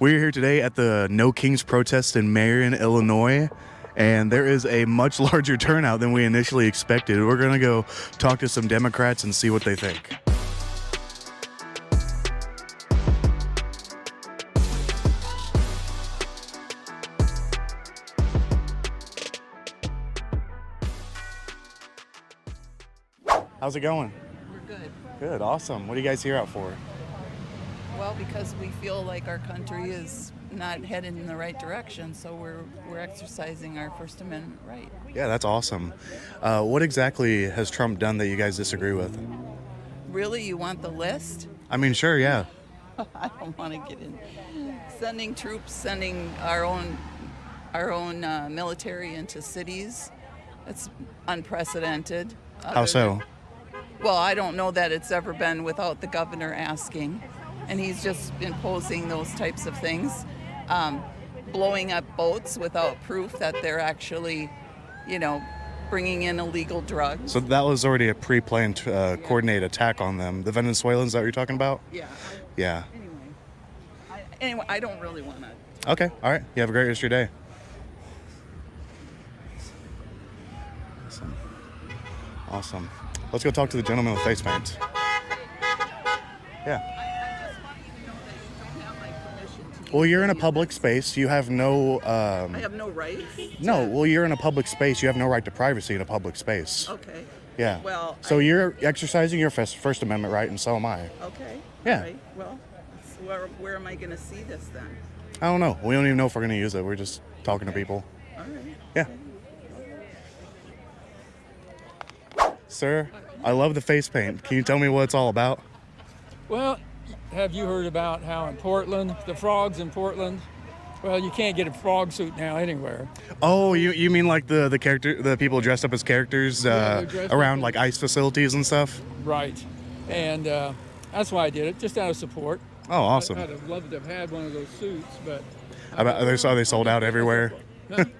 We're here today at the No Kings protest in Marion, Illinois, and there is a much larger turnout than we initially expected. We're going to go talk to some Democrats and see what they think. How's it going? We're good. Good, awesome. What are you guys here out for? Well, because we feel like our country is not headed in the right direction, so we're exercising our First Amendment right. Yeah, that's awesome. What exactly has Trump done that you guys disagree with? Really, you want the list? I mean, sure, yeah. I don't want to get in. Sending troops, sending our own military into cities. That's unprecedented. How so? Well, I don't know that it's ever been without the governor asking. And he's just imposing those types of things. Blowing up boats without proof that they're actually, bringing in illegal drugs. So that was already a pre-planned, coordinated attack on them. The Venezuelans that you're talking about? Yeah. Yeah. Anyway, I don't really want to. Okay, all right. You have a great rest of your day. Awesome. Let's go talk to the gentleman with face paint. Yeah. I just want you to know that you don't have my permission to. Well, you're in a public space. You have no. I have no rights. No. Well, you're in a public space. You have no right to privacy in a public space. Okay. Yeah. Well. So you're exercising your First Amendment right, and so am I. Okay. Yeah. All right. Well, so where am I going to see this then? I don't know. We don't even know if we're going to use it. We're just talking to people. All right. Yeah. Sir, I love the face paint. Can you tell me what it's all about? Well, have you heard about how in Portland, the frogs in Portland, well, you can't get a frog suit now anywhere. Oh, you mean like the people dressed up as characters Yeah, they're dressed around up like ice facilities and stuff? Right. And that's why I did it, just out of support. Oh, awesome. I'd have loved to have had one of those suits, but... Are they sold out everywhere?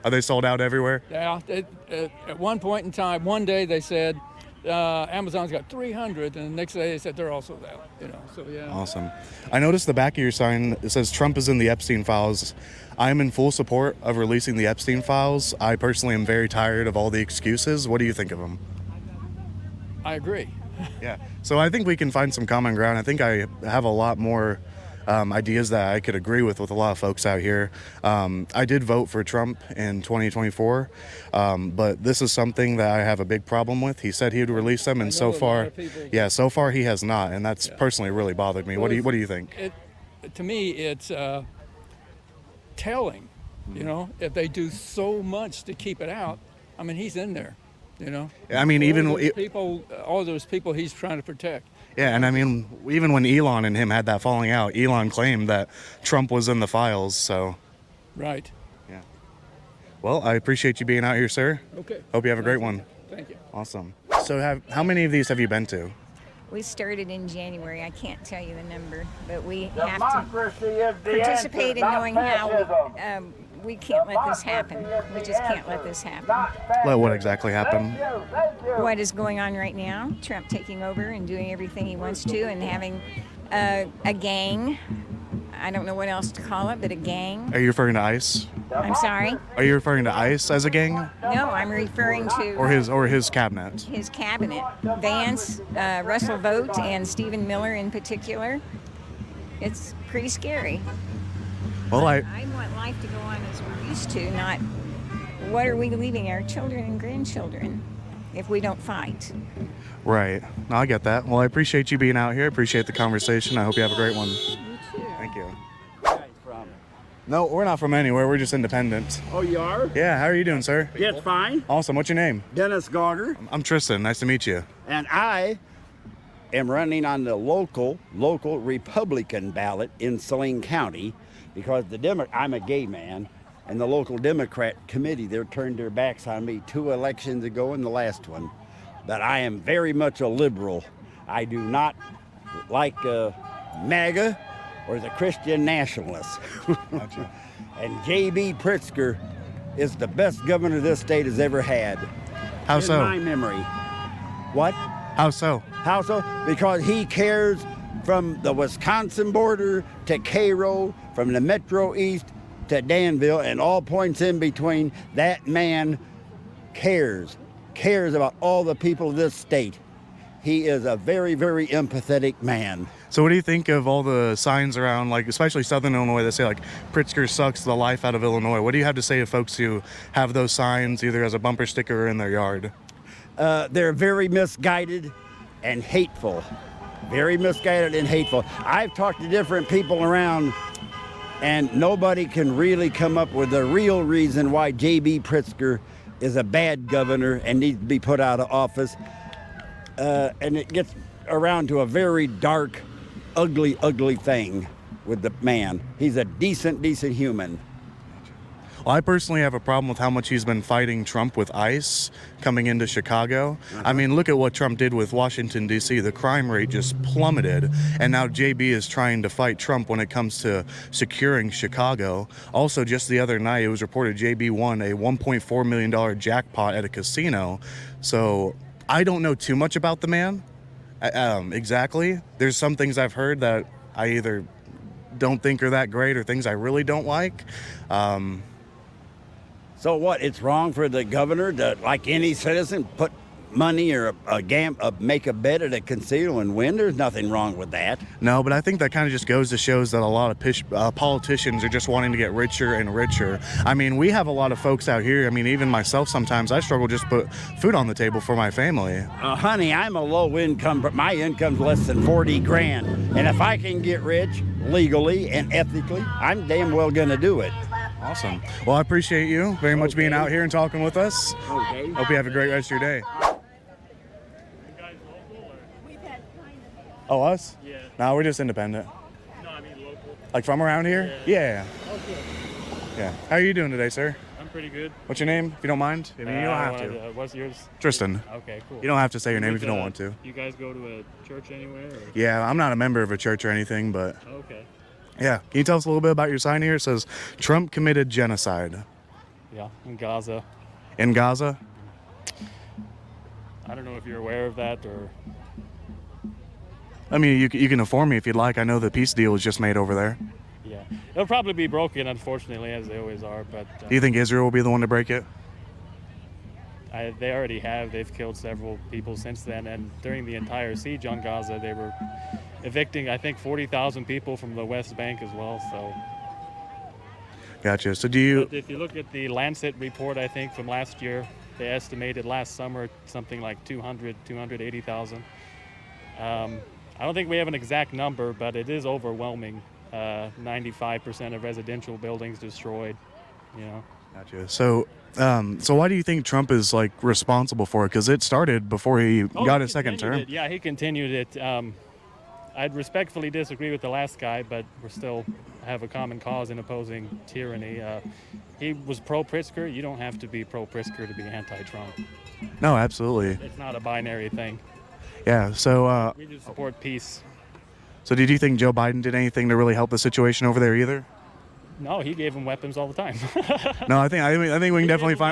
Are they sold out everywhere? Yeah, at one point in time, one day they said, Amazon's got 300, and the next day they said they're all sold out. So yeah. Awesome. I noticed the back of your sign, it says Trump is in the Epstein files. I'm in full support of releasing the Epstein files. I personally am very tired of all the excuses. What do you think of them? I agree. Yeah. So I think we can find some common ground. I think I have a lot more ideas that I could agree with a lot of folks out here. I did vote for Trump in 2024, but this is something that I have a big problem with. He said he would release them, and so far he has not, and that's personally really bothered me. What do you think? To me, it's telling. If they do so much to keep it out, I mean, he's in there. I mean, all those people he's trying to protect. Yeah, and I mean, even when Elon and him had that falling out, Elon claimed that Trump was in the files, so. Right. Yeah. Well, I appreciate you being out here, sir. Okay. Hope you have a great one. Thank you. Awesome. So how many of these have you been to? We started in January. I can't tell you the number, but we have to participate in knowing how we can't let this happen. We just can't let this happen. Let what exactly happen? What is going on right now? Trump taking over and doing everything he wants to and having a gang. I don't know what else to call it, but a gang. Are you referring to ICE? I'm sorry? Are you referring to ICE as a gang? No, I'm referring to... Or his cabinet? His cabinet. Vance, Russell Vogt, and Stephen Miller in particular. It's pretty scary. Well, I want life to go on as we're used to, not what are we leaving our children and grandchildren if we don't fight. Right. No, I get that. Well, I appreciate you being out here. I appreciate the conversation. I hope you have a great one. You too. Thank you. Where are you from? No, we're not from anywhere. We're just independent. Oh, you are? Yeah, how are you doing, sir? Yes, fine. Awesome. What's your name? Dennis Gauger. I'm Tristan. Nice to meet you. And I am running on the local Republican ballot in Saline County because I'm a gay man, and the local Democrat committee, they turned their backs on me 2 elections ago and the last one. But I am very much a liberal. I do not like MAGA or the Christian nationalists. Gotcha. And J.B. Pritzker is the best governor this state has ever had. How in so? my memory. What? How so? How so? Because he cares from the Wisconsin border to Cairo, from the Metro East to Danville, and all points in between. That man cares about all the people of this state. He is a very, very empathetic man. So what do you think of all the signs around, like especially Southern Illinois, that say like Pritzker sucks the life out of Illinois? What do you have to say to folks who have those signs either as a bumper sticker or in their yard? They're very misguided and hateful. Very misguided and hateful. I've talked to different people around, and nobody can really come up with a real reason why J.B. Pritzker is a bad governor and needs to be put out of office. And it gets around to a very dark, ugly, ugly thing with the man. He's a decent human. Well, I personally have a problem with how much he's been fighting Trump with ICE coming into Chicago. I mean, look at what Trump did with Washington, D.C. The crime rate just plummeted. And now JB is trying to fight Trump when it comes to securing Chicago. Also, just the other night, it was reported JB won a $1.4 million jackpot at a casino. So I don't know too much about the man. Exactly. There's some things I've heard that I either don't think are that great or things I really don't like. So what? It's wrong for the governor to, like any citizen, put money or make a bet at a casino and win? There's nothing wrong with that. No, but I think that kind of just goes to shows that a lot of politicians are just wanting to get richer and richer. I mean, we have a lot of folks out here. I mean, even myself sometimes, I struggle just to put food on the table for my family. Honey, I'm a low income, but my income's less than 40 grand. And if I can get rich legally and ethically, I'm damn well gonna do it. Awesome. Well, I appreciate you very much being out here and talking with us. Okay. Hope you have a great rest of your day. Oh, us? Yeah. No, we're just independent. No, I mean local. Like from around here? Yeah. Yeah. How are you doing today, sir? I'm pretty good. What's your name, if you don't mind? I mean, you don't have to. What's yours? Tristan. Okay, cool. You don't have to say your name if you don't want to. You guys go to a church anywhere? Or? Yeah, I'm not a member of a church or anything, but Okay. yeah. Can you tell us a little bit about your sign here? It says Trump committed genocide. Yeah, in Gaza. In Gaza? I don't know if you're aware of that or. I mean, you can inform me if you'd like. I know the peace deal was just made over there. Yeah, it'll probably be broken, unfortunately, as they always are. But Do you think Israel will be the one to break it? they already have. They've killed several people since then, and during the entire siege on Gaza, they were evicting, I think, 40,000 people from the West Bank as well. So. Gotcha. So do you? But if you look at the Lancet report, I think from last year, they estimated last summer something like 280,000. I don't think we have an exact number, but it is overwhelming. 95% of residential buildings destroyed. You know. Gotcha. So, so why do you think Trump is like responsible for it? Because it started before he got his second term. Yeah, he continued it. I'd respectfully disagree with the last guy, but we're still have a common cause in opposing tyranny. He was pro-Pritzker. You don't have to be pro-Pritzker to be anti-Trump. No, absolutely. It's not a binary thing. Yeah. So, We just support peace. so did you think Joe Biden did anything to really help the situation over there either? No, he gave them weapons all the time. No, I think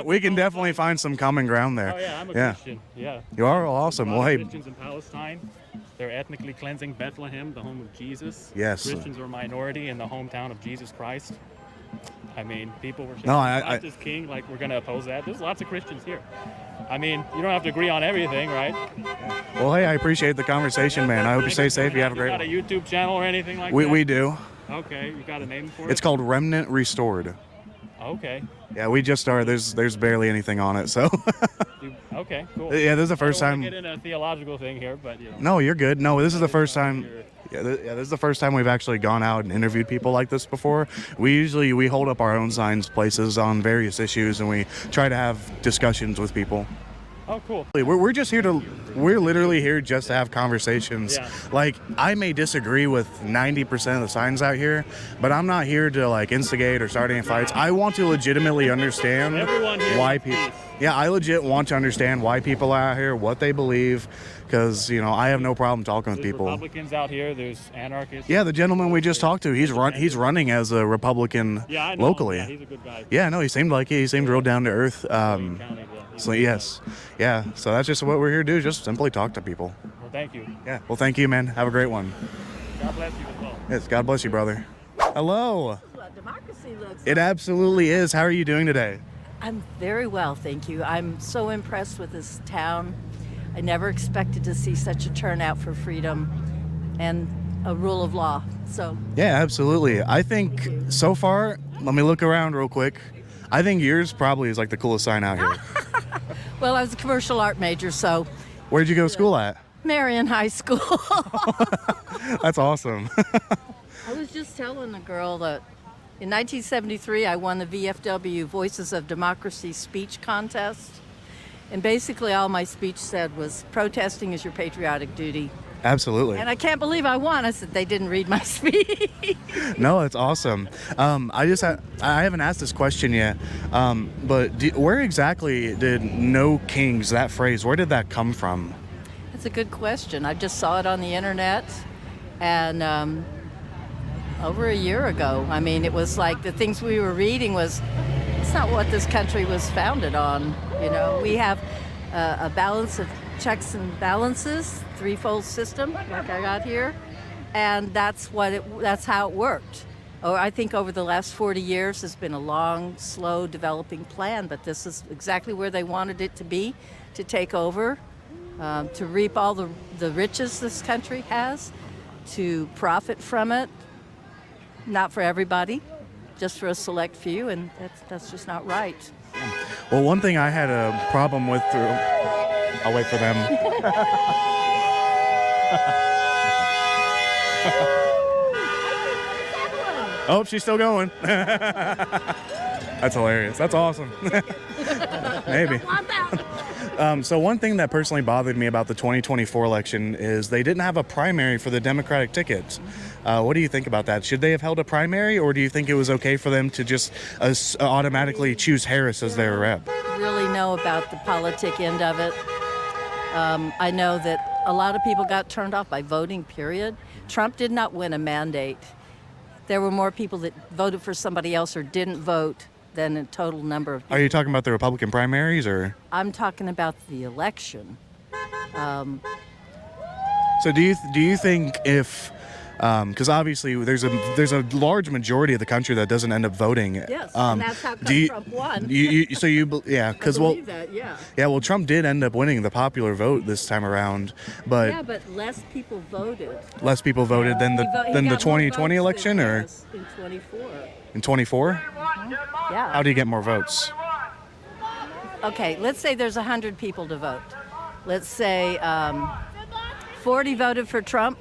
we can definitely find some common ground there. Oh yeah, I'm a Yeah. Christian. Yeah. You are awesome. A lot Well, of hey, Christians in Palestine, they're ethnically cleansing Bethlehem, the home of Jesus. Yes. Christians are a minority in the hometown of Jesus Christ. I mean, people were saying No, Christ is king, like we're going to oppose that. There's lots of Christians here. I mean, you don't have to agree on everything, right? well, hey, I appreciate the conversation, man. I hope you stay safe. You have a You great got a one. YouTube channel or anything like that? We do. Okay, you got a name for it? It's called Remnant Restored. Okay. Yeah, we just started. There's barely anything on it, so Okay, cool. yeah, this is the first I don't want time. to get into a theological thing here, but you know. No, you're good. No, this is the first time. You're- Yeah, this is the first time we've actually gone out and interviewed people like this before. We hold up our own signs places on various issues, and we try to have discussions with people. Oh, cool. We're literally here just to have conversations. Yeah. Like, I may disagree with 90% of the signs out here, but I'm not here to like instigate or start any fights. I want to legitimately understand Everyone here why wants people. peace. Yeah, I legit want to understand why people are out here, what they believe, because I have no problem talking with There's people. Republicans out here. There's anarchists. Yeah, the gentleman we just talked to, he's running as a Republican Yeah, I know. locally. Yeah, he's a good guy. Yeah, no, he seemed real down to earth. County, yeah, he's So a good yes, yeah. So that's just what we're here to do, just simply talk to people. guy. Well, thank you. Yeah. Well, thank you, man. Have a great one. God bless you as well. Yes, God bless you, brother. Hello. What democracy looks It absolutely is. How are you doing today? I'm very well, thank you. I'm so impressed with this town. I never expected to see such a turnout for freedom and a rule of law. So, Yeah, absolutely. I think so far, let me look around real quick. I think yours probably is like the coolest sign out here. well, I was a commercial art major, so Where'd you go to school at? Marion High School. That's awesome. I was just telling a girl that in 1973 I won the VFW Voices of Democracy speech contest. And basically all my speech said was protesting is your patriotic duty. Absolutely. And I can't believe I won. I said they didn't read my speech. No, it's awesome. I haven't asked this question yet, but where exactly did "No Kings," that phrase, where did that come from? That's a good question. I just saw it on the internet, and over a year ago. I mean, it was like the things we were reading was, it's not what this country was founded on. You know, we have a balance of checks and balances, threefold system, like I got here, and that's how it worked. Oh, I think over the last 40 years, it's been a long, slow developing plan, but this is exactly where they wanted it to be, to take over. To reap all the riches this country has, to profit from it, not for everybody, just for a select few, and that's just not right. Well, one thing I had a problem with I'll wait for them. Oh, she's still going. That's hilarious. That's awesome. Maybe. So one thing that personally bothered me about the 2024 election is they didn't have a primary for the Democratic ticket. What do you think about that? Should they have held a primary, or do you think it was okay for them to just automatically choose Harris as their rep? Really know about the politic end of it. I know that a lot of people got turned off by voting, period. Trump did not win a mandate. There were more people that voted for somebody else or didn't vote than a total number of people. Are you talking about the Republican primaries, or? I'm talking about the election. So do you think if, because obviously there's a large majority of the country that doesn't end up voting. Yes, and that's how Trump won. Yeah, because I believe that, yeah. Yeah, well, Trump did end up winning the popular vote this time around, but Yeah, but less people voted. less people voted than the He than the got more 2020 votes election, than or Harris in 24. in 24? Yeah. How do you get more votes? Okay, let's say there's 100 people to vote. Let's say 40 voted for Trump,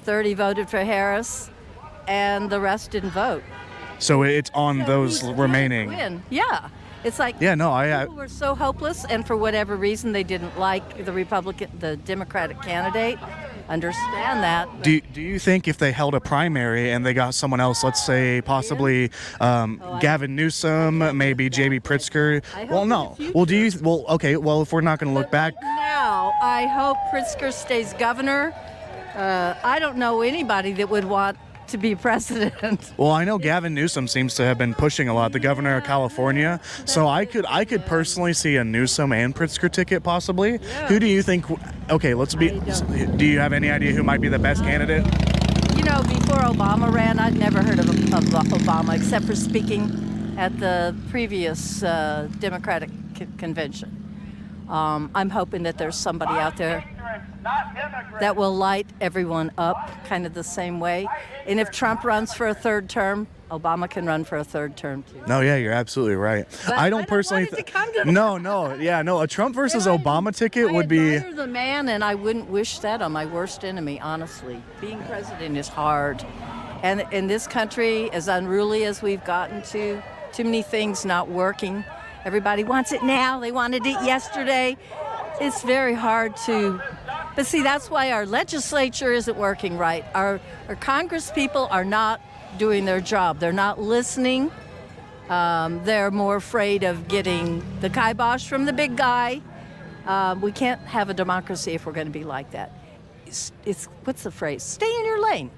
30 voted for Harris, and the rest didn't vote. So it's on So those he remaining. Win. Yeah. It's like Yeah, no, people were so hopeless, and for whatever reason they didn't like the Democratic candidate. Understand that. but- Do you think if they held a primary and they got someone else, let's say possibly Gavin Newsom, maybe J.B. Pritzker? I hope Well, in no. the Well, okay, well, if we're not going to look back, Now, I hope Pritzker stays governor. I don't know anybody that would want to be president. well, I know Gavin Newsom seems to have been pushing a lot, the governor of California. So I could personally see a Newsom and Pritzker ticket possibly. Who do you think? Okay, do you have any idea who might be the best candidate? You know, before Obama ran, I'd never heard of Obama except for speaking at the previous Democratic convention. I'm hoping that there's somebody out there that will light everyone up kind of the same way. And if Trump runs for a third term, Obama can run for a third term too. No, yeah, you're absolutely right. But I I don't don't personally. want it to come to that. No, a Trump versus Obama ticket would be. I admire the man, and I wouldn't wish that on my worst enemy, honestly. Being president is hard. And in this country, as unruly as we've gotten to, too many things not working. Everybody wants it now. They wanted it yesterday. It's very hard to. But see, that's why our legislature isn't working right. Our Congress people are not doing their job. They're not listening. They're more afraid of getting the kibosh from the big guy. We can't have a democracy if we're going to be like that. It's what's the phrase? Stay in your lane.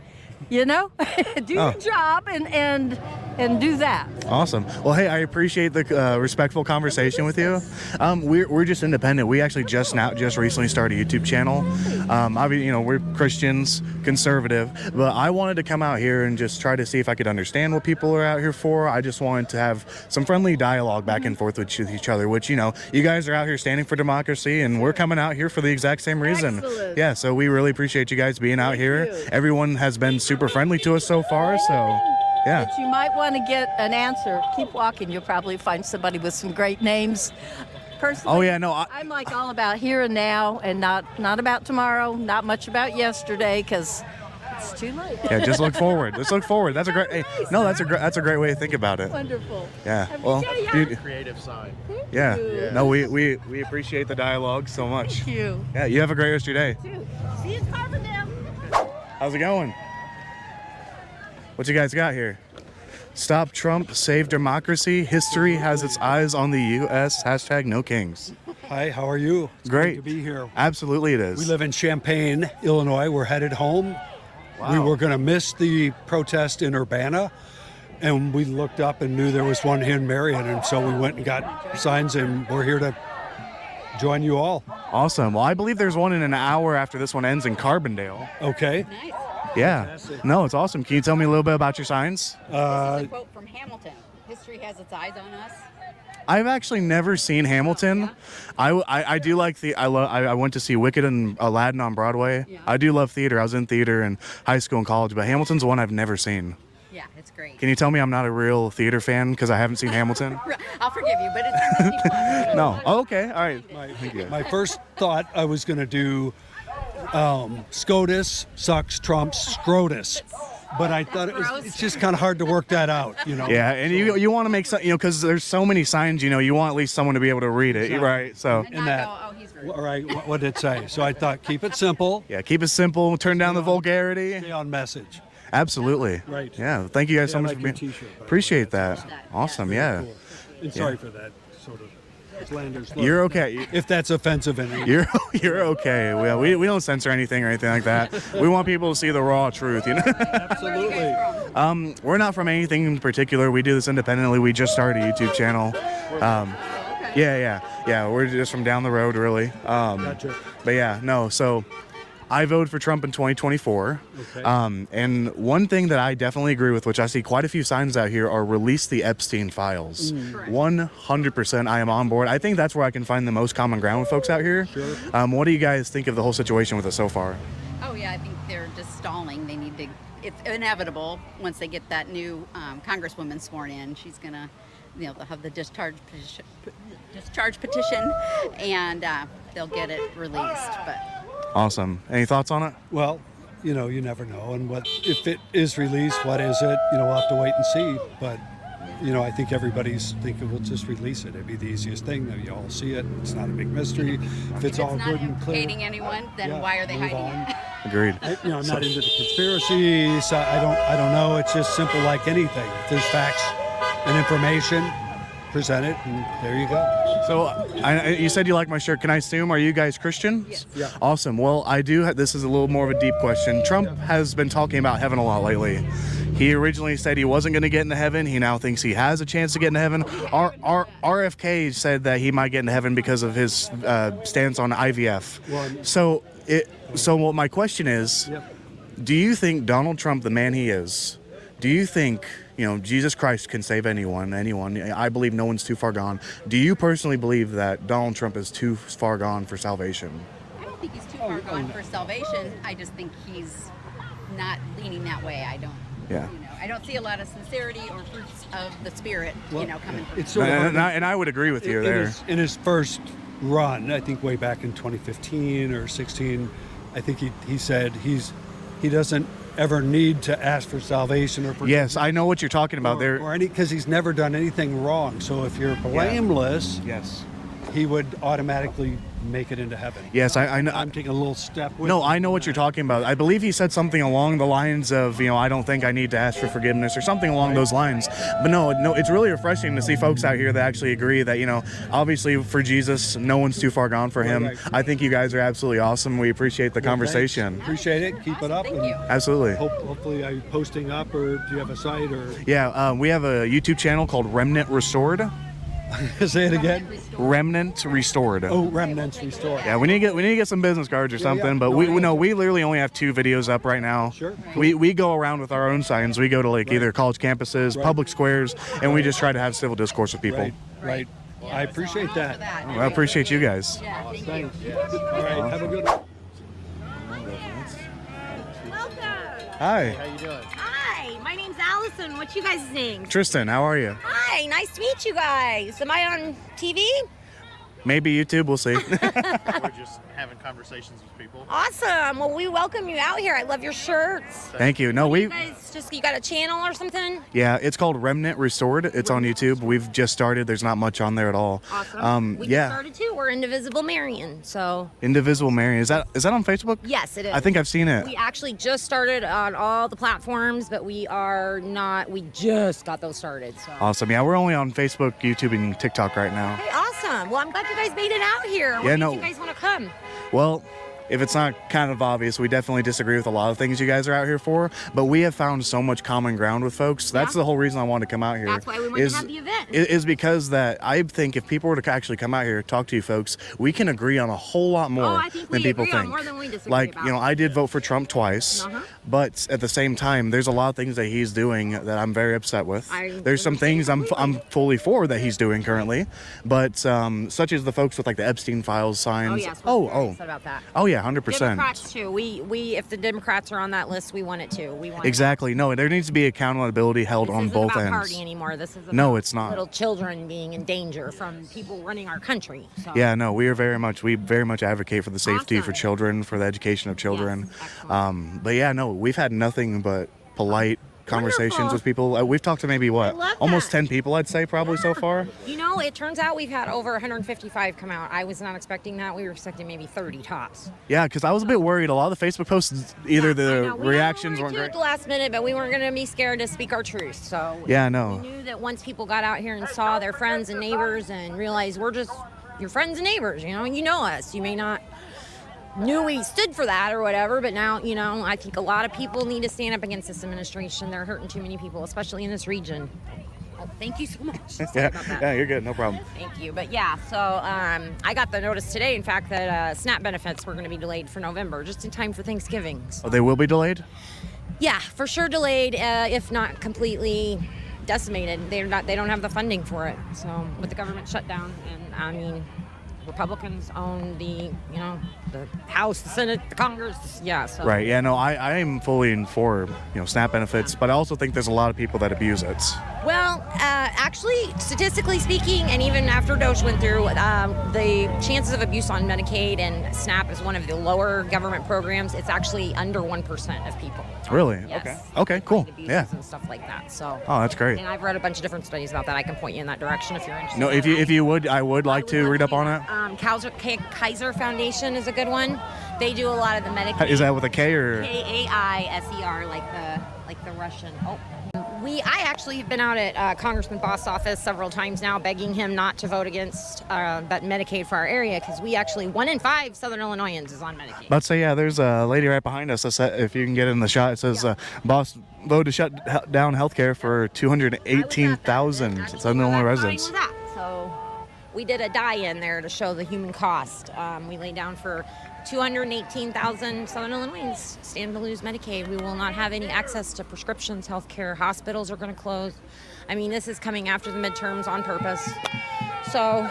You know, do your job and and do that. Awesome. Well, hey, I appreciate the respectful conversation with you. We're just independent. We actually just recently started a YouTube channel. We're Christians, conservative, but I wanted to come out here and just try to see if I could understand what people are out here for. I just wanted to have some friendly dialogue back and forth with each other, which, you guys are out here standing for democracy, and we're coming out here for the exact same reason. Excellent. Yeah, so we really appreciate you guys being out here. you. Everyone has been super friendly to us so far, so yeah. But you might want to get an answer. Keep walking. You'll probably find somebody with some great names. Personally, Oh, yeah, no, I'm like all about here and now, and not about tomorrow. Not much about yesterday, because it's too late. Yeah, just look forward. Let's look forward. That's a great. Hey, no, that's a great way to think about it. Wonderful. Yeah. Have a Well, good day, dude, Creative side. yeah. you. No, we appreciate the dialogue so much. Thank you. Yeah. You have a great rest of your day. See you in Carbondale. How's it going? What you guys got here? Stop Trump, save democracy. History has its eyes on the U.S. Hashtag no kings. Hi, how are you? It's Great. Great to be here. Absolutely, it is. We live in Champaign, Illinois. We're headed home. We Wow. were going to miss the protest in Urbana, and we looked up and knew there was one here in Marion, and so we went and got signs, and we're here to join you all. Awesome. Well, I believe there's one in an hour after this one ends in Carbondale. Okay. Yeah. Fantastic. No, it's awesome. Can you tell me a little bit about your signs? This is a quote from Hamilton. History has its eyes on us. I've actually never seen Hamilton. I do like I went to see Wicked and Aladdin on Broadway. Yeah. I do love theater. I was in theater in high school and college, but Hamilton's one I've never seen. Yeah, it's great. Can you tell me I'm not a real theater fan because I haven't seen Hamilton? I'll forgive you, but it's a Disney Plus. No. Oh, okay. All right. Thank you. My first thought I was going to do SCOTUS sucks Trump's SCROTUS. But I thought it's just kind of hard to work that out, Yeah, and you want to make some, because there's so many signs, you want at least someone to be able to read it, right? So, And And not that- go, oh, he's rude. All right, what did it say? So I thought keep it simple, yeah, keep it simple, turn down the vulgarity. stay on message. Absolutely. Right. Yeah, thank you guys so Yeah, I much like for your being. t-shirt, by the way. Appreciate that. Awesome. Yeah. Cool. And sorry for that sort of slanderous look. You're okay. If that's offensive in any You're okay. We don't censor anything or anything like that. We want people to see the raw truth, Absolutely. We're not from anything in particular. We do this independently. We just started a YouTube channel. Yeah. We're just from down the road, really. Gotcha. But yeah, no. So I voted for Trump in 2024. Okay. And one thing that I definitely agree with, which I see quite a few signs out here, are release the Epstein files. 100% I am on board. I think that's where I can find the most common ground with folks out here. Sure. What do you guys think of the whole situation with it so far? Oh, yeah, I think they're just stalling. They need to, it's inevitable once they get that new congresswoman sworn in. She's going to, they'll have the discharge petition, and they'll get it released. But Awesome. Any thoughts on it? Well, you never know. And what if it is released, what is it? We'll have to wait and see. But, I think everybody's thinking we'll just release it. It'd be the easiest thing. You all see it. It's not a big mystery. If it's all not good and clear. implicating anyone, then Yeah, why are they move hiding on. it? Agreed. I'm not into the conspiracy. So I don't know. It's just simple like anything. If there's facts and information, present it, and there you go. So you said you like my shirt. Can I assume, are you guys Christian? Yes. Yeah. Awesome. Well, I do. This is a little more of a deep question. Trump has been talking about heaven a lot lately. He originally said he wasn't going to get into heaven. He now thinks he has a chance to get into heaven. RFK said that he might get into heaven because of his stance on IVF. Well, So my question is, Yep. do you think Donald Trump, the man he is, do you think, Jesus Christ can save anyone? I believe no one's too far gone. Do you personally believe that Donald Trump is too far gone for salvation? I don't think he's too far gone for salvation. I just think he's not leaning that way. I don't. Yeah. I don't see a lot of sincerity or fruits of the spirit, coming from it's him. sort of hard And I would agree with you in there. in his first run, I think way back in 2015 or 16, I think he said he doesn't ever need to ask for salvation or Yes, I know what you're talking about there. or any, because he's never done anything wrong. So if you're blameless, Yes. he would automatically make it into heaven. Yes, I know. I'm taking a little step with No, him I know on what you're that. talking about. I believe he said something along the lines of, I don't think I need to ask for forgiveness or something along those lines. But no, it's really refreshing to see folks out here that actually agree that, obviously for Jesus, no one's too far gone for him. Right. I think you guys are absolutely awesome. We appreciate the Well, thanks. conversation. Appreciate it. Keep it up. Thank and you. Absolutely. Hopefully, are you posting up, or do you have a site, or Yeah, we have a YouTube channel called Remnant Restored. say it again? Remnant Restored. Oh, Remnants Restored. Yeah, we need to get some business cards or something, yeah. but No, we I know. we literally only have 2 videos up right now. Sure. We go around with our own signs. We go to either college campuses, Right. public squares, and we just try to have civil discourse with people. Right. I appreciate that. Well, I appreciate you guys. Thanks. All right. Have a good one. Welcome. Hi, Hi, my name's Allison. What's you guys' names? Tristan. How are you? Hi, nice to meet you guys. Am I on TV? Maybe YouTube. We'll see. We're just having conversations with people. Awesome. Well, we welcome you out here. I love your shirts. Thank you. No, You guys you got a channel or something? yeah, it's called Remnant Restored. It's on YouTube. We've just started. There's not much on there at all. Awesome. We just Yeah, started too. We're Indivisible Marion. So Indivisible Marion. Is that on Facebook? yes, it is. I think I've seen it. We actually just started on all the platforms, but we are not. We just got those started. So. Awesome. Yeah, we're only on Facebook, YouTube, and TikTok right now. Hey, awesome. Well, I'm glad you guys made it out here. What Yeah, made no. you guys want to come? Well, if it's not kind of obvious, we definitely disagree with a lot of things you guys are out here for, but we have found so much common ground with folks. That's Yeah. the whole reason I wanted to come out here. That's why we wanted to have the event. Is because that I think if people were to actually come out here, talk to you folks, we can agree on a whole lot more Oh, I think than we people agree on think. more than we disagree like, about. I did vote for Trump twice, Uh-huh. but at the same time, there's a lot of things that he's doing that I'm very upset with. There's some things I'm fully for that he's doing currently, but such as the folks with the Epstein files signs. Oh yes. We're very upset about that. Oh yeah, 100%. Democrats too. We if the Democrats are on that list, we want it too. We want Exactly. No, there needs to be accountability held This on isn't both about ends. party anymore. This is about No, it's not. little children being in danger from people running our country. So. Yeah, no, we very much advocate for the safety Awesome. for children, for the education of children. Yes, excellent. But yeah, no, we've had nothing but polite conversations Wonderful. with people. We've talked to maybe love almost that. 10 people, I'd say, probably so far. You know, it turns out we've had over 155 come out. I was not expecting that. We were expecting maybe 30 tops. Yeah, because I was a bit worried. A lot of the Facebook posts, either I the know. We reactions got weren't worried too great. at the last minute, but we weren't going to be scared to speak our truth. So Yeah, no. we knew that once people got out here and saw their friends and neighbors and realized we're just your friends and neighbors, and you know us. You may not knew we stood for that or whatever, but now, I think a lot of people need to stand up against this administration. They're hurting too many people, especially in this region. Oh, thank you so much. Sorry Yeah, about that. yeah, you're good. No problem. Thank you. But yeah, so I got the notice today, in fact, that SNAP benefits were going to be delayed for November, just in time for Thanksgiving. So, Oh, they will be delayed? yeah, for sure delayed, if not completely decimated. They don't have the funding for it. So with the government shutdown, and I mean, Republicans own the House, the Senate, the Congress. Yeah. So. Right. Yeah, no, I am fully in for, SNAP benefits, but I also think there's a lot of people that abuse it. Well, actually, statistically speaking, and even after Doge went through, the chances of abuse on Medicaid and SNAP is one of the lower government programs. It's actually under 1% of people. Really? Yes. Okay, cool. Abuses Yeah. and stuff like that. So. Oh, that's great. And I've read a bunch of different studies about that. I can point you in that direction if you're interested. No, if you would, I would like to read up on it. Kaiser Foundation is a good one. They do a lot of the Medicaid. Is that with a K or? Kaiser, like the Russian. Oh. I actually have been out at Congressman Boss' office several times now, begging him not to vote against but Medicaid for our area, because we actually 1 in 5 Southern Illinoisans is on Medicaid. Let's say, yeah, there's a lady right behind us. If you can get in the shot, it says, "Boss voted to shut down healthcare for 218,000 Southern Illinois residents." With that. So we did a die-in there to show the human cost. We laid down for 218,000 Southern Illinoisans stand to lose Medicaid. We will not have any access to prescriptions, health care. Hospitals are going to close. I mean, this is coming after the midterms on purpose. So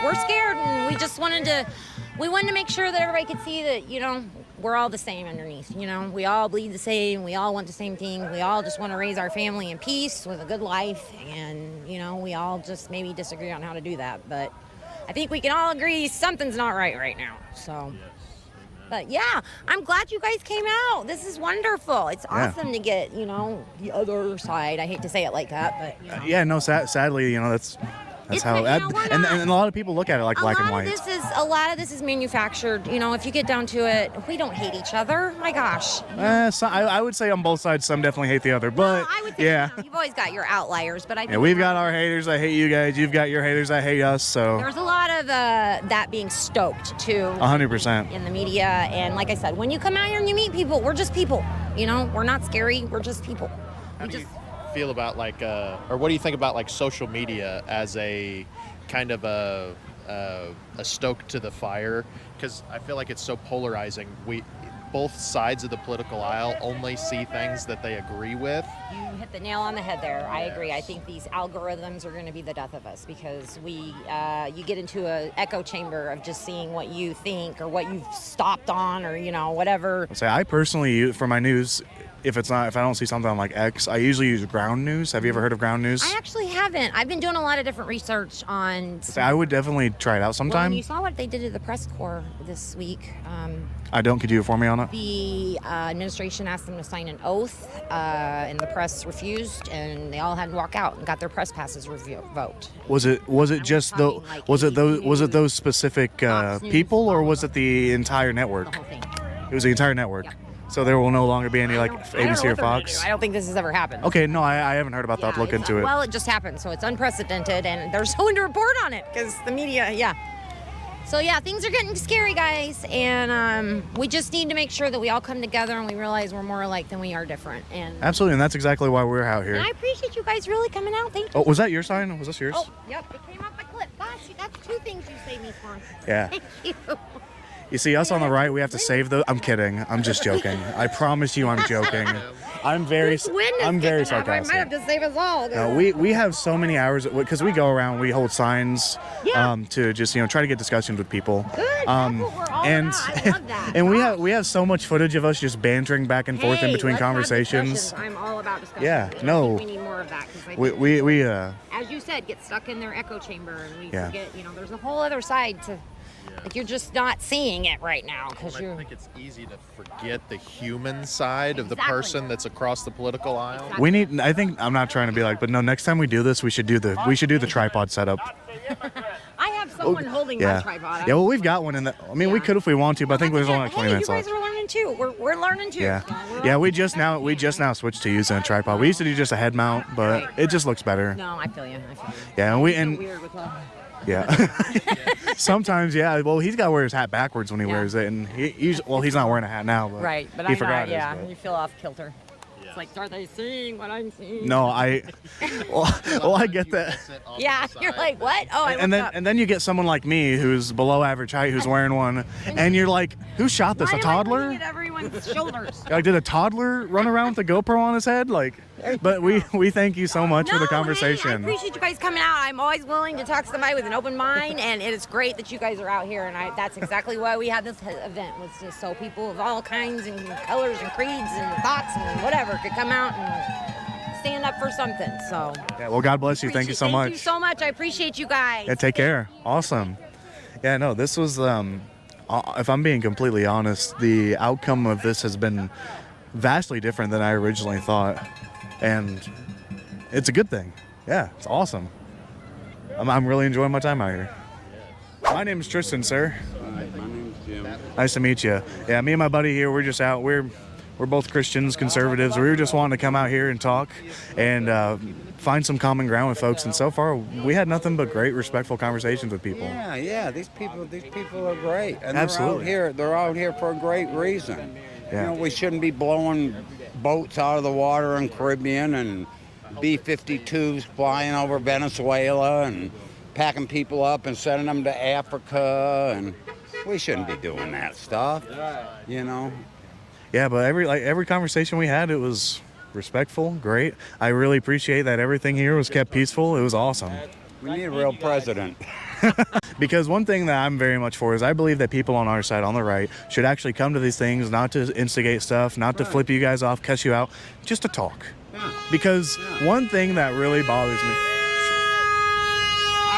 we're scared, and we just wanted to make sure that everybody could see that, we're all the same underneath. We all bleed the same. We all want the same thing. We all just want to raise our family in peace with a good life. And, we all just maybe disagree on how to do that. But I think we can all agree something's not right now. So. But yeah, I'm glad you guys came out. This is wonderful. It's awesome to get, the other side. I hate to say it like that, but Yeah, no, sadly, that's That's It's how. not- you know, we're and not- a lot of people look at it like black and white. A lot of this is manufactured. You know, if you get down to it, we don't hate each other. My gosh. So I would say on both sides, some definitely hate the other, but I would say, yeah. you know, you've always got your outliers, but I think Yeah, we've got our haters that hate you guys. You've got your haters that hate us. So there's a lot of that being stoked too 100%. in the media. And like I said, when you come out here and you meet people, we're just people. You know, we're not scary. We're just people. How do you feel about or what do you think about like social media as a kind of a stoke to the fire? Because I feel like it's so polarizing. Both sides of the political aisle only see things that they agree with. You hit the nail on the head there. I agree. I think these algorithms are going to be the death of us because you get into an echo chamber of just seeing what you think or what you've stopped on or, you know, whatever. Say I personally, for my news, if I don't see something on like X, I usually use Ground News. Have you ever heard of Ground News? I actually haven't. I've been doing a lot of different research on. I would definitely try it out sometime. Well, you saw what they did to the press corps this week. I don't. Could you inform me on it? The administration asked them to sign an oath, and the press refused, and they all had to walk out and got their press passes revoked. Was it just those specific people, or was it the entire network? The whole thing. It was the entire network. So there will no longer be any like I don't know ABC or what they're gonna Fox. do. I don't think this has ever happened. Okay, no, I haven't heard about that. Look into it. Well, it just happened, so it's unprecedented, and there's no one to report on it because the media, So yeah, things are getting scary, guys, and we just need to make sure that we all come together and we realize we're more alike than we are different. And Absolutely, and that's exactly why we're out here. I appreciate you guys really coming out. Thank you. Oh, was that your sign? Was this yours? Oh, yep, it came off my clip. Gosh, that's 2 things you saved me for. Yeah. Thank you. You see, us on the right, we have to save those. I'm kidding. I'm just joking. I promise you, I'm joking. I'm very I might have sarcastic. to save us all. No, we have so many hours because we go around, we hold signs to just try to get discussions with people. Good. That's what we're all and about. I love that. and we have so much footage of us just bantering back and forth in between let's have conversations. discussions. I'm all about discussion. Yeah, And I no. think we need more of that because We as you said, get stuck in their echo chamber and we Yeah. forget. There's a whole other side to. Like you're just not seeing it right now because I think it's easy to forget the human side of the Exactly. person that's across the political aisle. we need. I think I'm not trying to be like, but no. Next time we do this, we should do the tripod setup. I have someone holding Yeah. my tripod. Yeah. Well, we've got one in the. I mean, we could if we want to, but I think there's only like 20 minutes you left. guys are learning too. We're learning too. Yeah, We're yeah. all- We just now switched to using a tripod. We used to do just a head mount, but it just looks better. No, I feel you. Yeah, and Weird with yeah. Sometimes, yeah. Well, he's got to wear his hat backwards when he wears it, and he's not wearing a hat now, but right, but he I forgot know, yeah, his, but- you feel off kilter. It's like, are they seeing what I'm seeing? No, well, I get that. Yeah, you're like, what? Oh, I looked up. And then you get someone like me who's below average height who's wearing one, and you're like, who shot this? Why A am I toddler? looking at everyone's shoulders? Like, did a toddler run around with a GoPro on his head? Like, but we thank you so much for the Hey, I conversation. appreciate you guys coming out. I'm always willing to talk to somebody with an open mind, and it is great that you guys are out here. And that's exactly why we had this event, was just so people of all kinds and colors and creeds and thoughts and whatever could come out and stand up for something. So Yeah, well, God bless you. Thank you so much. Thank you so much. I appreciate you guys. Yeah, take care. Awesome. Yeah, no, this was, if I'm being completely honest, the outcome of this has been vastly different than I originally thought. And it's a good thing. Yeah, it's awesome. I'm really enjoying my time out here. My name is Tristan, sir. My name's Jim. Nice to meet you. Yeah, me and my buddy here, we're just out. We're both Christians, conservatives. We were just wanting to come out here and talk and find some common ground with folks. And so far, we had nothing but great, respectful conversations with people. Yeah. These people are great, and Absolutely. They're out here for a great reason. Yeah. We shouldn't be blowing boats out of the water in Caribbean and B-52s flying over Venezuela and packing people up and sending them to Africa, and we shouldn't be doing that stuff. Yeah, but every conversation we had, it was respectful, great. I really appreciate that everything here was kept peaceful. It was awesome. We need a real president. Because one thing that I'm very much for is I believe that people on our side, on the right, should actually come to these things, not to instigate stuff, not to flip you guys off, cuss you out, just to talk. Because one thing that really bothers me.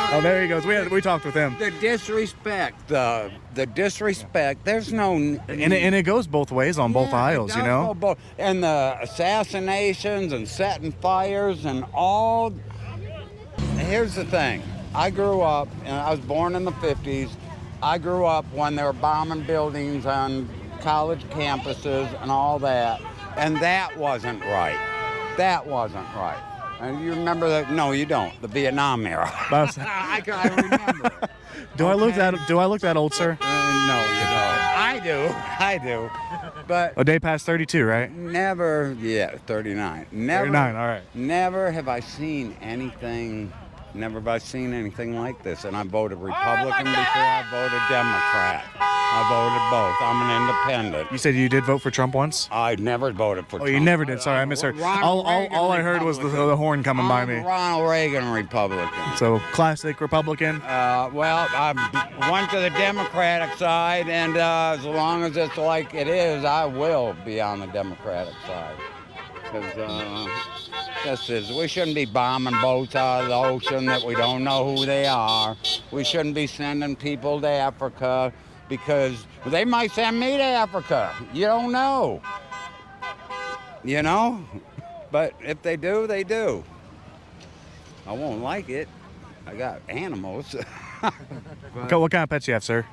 Oh, there he goes. We talked with him. The disrespect, the disrespect. There's no. And it goes both ways on both aisles, It does go both. And the assassinations and setting fires and all. Here's the thing. I grew up, and I was born in the 50s. I grew up when they were bombing buildings on college campuses and all that, and that wasn't right. That wasn't right. And you remember that? No, you don't. The Vietnam era. I remember. Do I look that old, sir? No, you don't. I do. But a day past 32, right? Never, 39. Never, 39, all right. Never have I seen anything like this. And I voted Republican before I voted Democrat. I voted both. I'm an independent. You said you did vote for Trump once? I never voted for Trump. Oh, you never did. Sorry, I misheard. All I heard was the horn coming by me. Ronald Reagan Republican. So, classic Republican? Well, I went to the Democratic side, and as long as it's like it is, I will be on the Democratic side. Because we shouldn't be bombing boats out of the ocean that we don't know who they are. We shouldn't be sending people to Africa because they might send me to Africa. You don't know. You know? But if they do, they do. I won't like it. I got animals. What kind of pets you have, sir?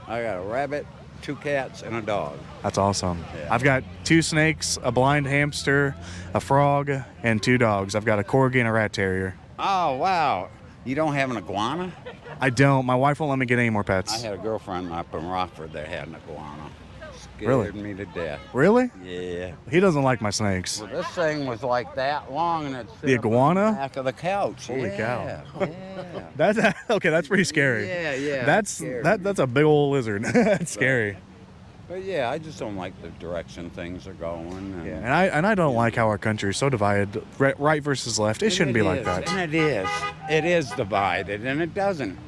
I got a rabbit, 2 cats, and a dog. That's awesome. Yeah. I've got 2 snakes, a blind hamster, a frog, and 2 dogs. I've got a corgi and a rat terrier. Oh, wow. You don't have an iguana? I don't. My wife won't let me get any more pets. I had a girlfriend up in Rockford that had an iguana. Really? Scared me to death. Really? Yeah. He doesn't like my snakes. Well, this thing was like that long, and it's The iguana? on the back of the couch. Holy yeah. cow. Yeah. That's okay. That's pretty scary. Yeah. That's a big old lizard. That's scary. But yeah, I just don't like the direction things are going. And, And I don't like how our country is so divided, right versus left. It shouldn't be like that. And it is. It is divided, and it doesn't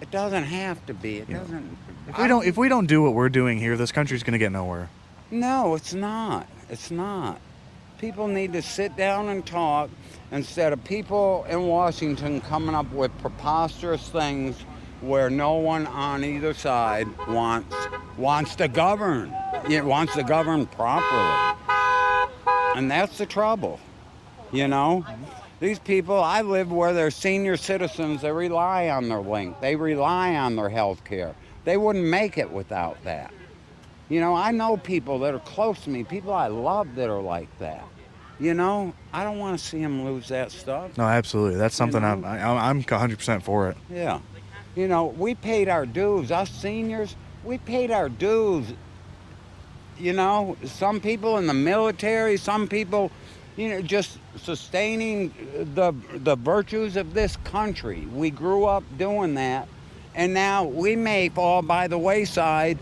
have to be. It doesn't. If we don't do what we're doing here, this country's going to get nowhere. No, it's not. It's not. People need to sit down and talk instead of people in Washington coming up with preposterous things where no one on either side wants to govern. It wants to govern properly. And that's the trouble. You know? These people, I live where they're senior citizens, they rely on their link. They rely on their health care. They wouldn't make it without that. You know, I know people that are close to me, people I love that are like that. You know, I don't want to see them lose that stuff. No, absolutely. That's something You know? I'm 100% for it. Yeah. You know, we paid our dues. Us seniors, we paid our dues. You know, some people in the military, some people, you know, just sustaining the virtues of this country. We grew up doing that, and now we may fall by the wayside,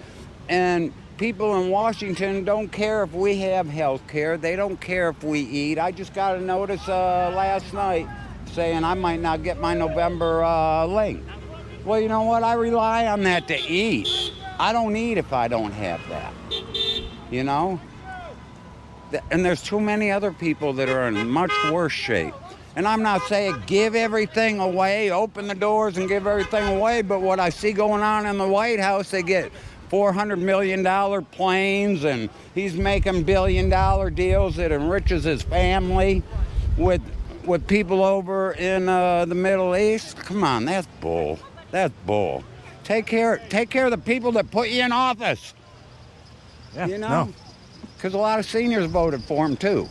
and people in Washington don't care if we have health care. They don't care if we eat. I just got a notice last night saying I might not get my November link. Well, you know what? I rely on that to eat. I don't eat if I don't have that. You know? And there's too many other people that are in much worse shape. And I'm not saying give everything away, open the doors and give everything away, but what I see going on in the White House, they get $400 million planes, and he's making billion-dollar deals that enriches his family with people over in the Middle East. Come on, that's bull. That's bull. Take care of the people that put you in office. Yeah, you know? Because a lot of seniors voted for him, too.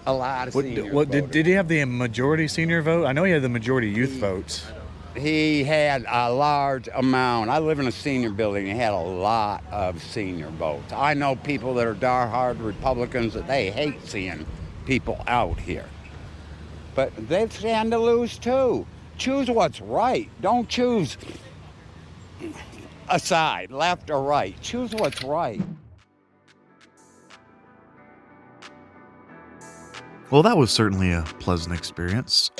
A lot of seniors voted. Did he have the majority senior vote? I know he had the majority youth votes. He had a large amount. I live in a senior building. He had a lot of senior votes. I know people that are diehard Republicans that they hate seeing people out here. But they stand to lose, too. Choose what's right. Don't choose a side, left or right. Choose what's right. Well, that was certainly a pleasant experience.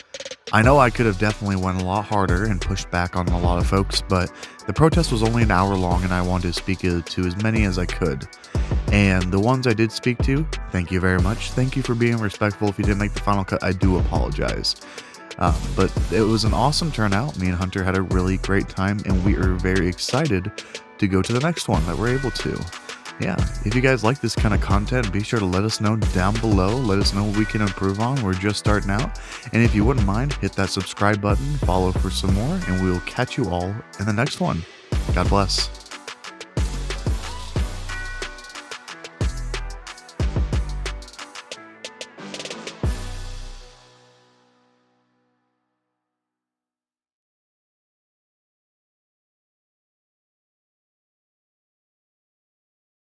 I know I could have definitely went a lot harder and pushed back on a lot of folks, but the protest was only an hour long and I wanted to speak to as many as I could. And the ones I did speak to, thank you very much. Thank you for being respectful. If you didn't make the final cut, I do apologize. But it was an awesome turnout. Me and Hunter had a really great time, and we are very excited to go to the next one that we're able to. Yeah, if you guys like this kind of content, be sure to let us know down below. Let us know what we can improve on. We're just starting out. And if you wouldn't mind, hit that subscribe button, follow for some more, and we will catch you all in the next one. God bless.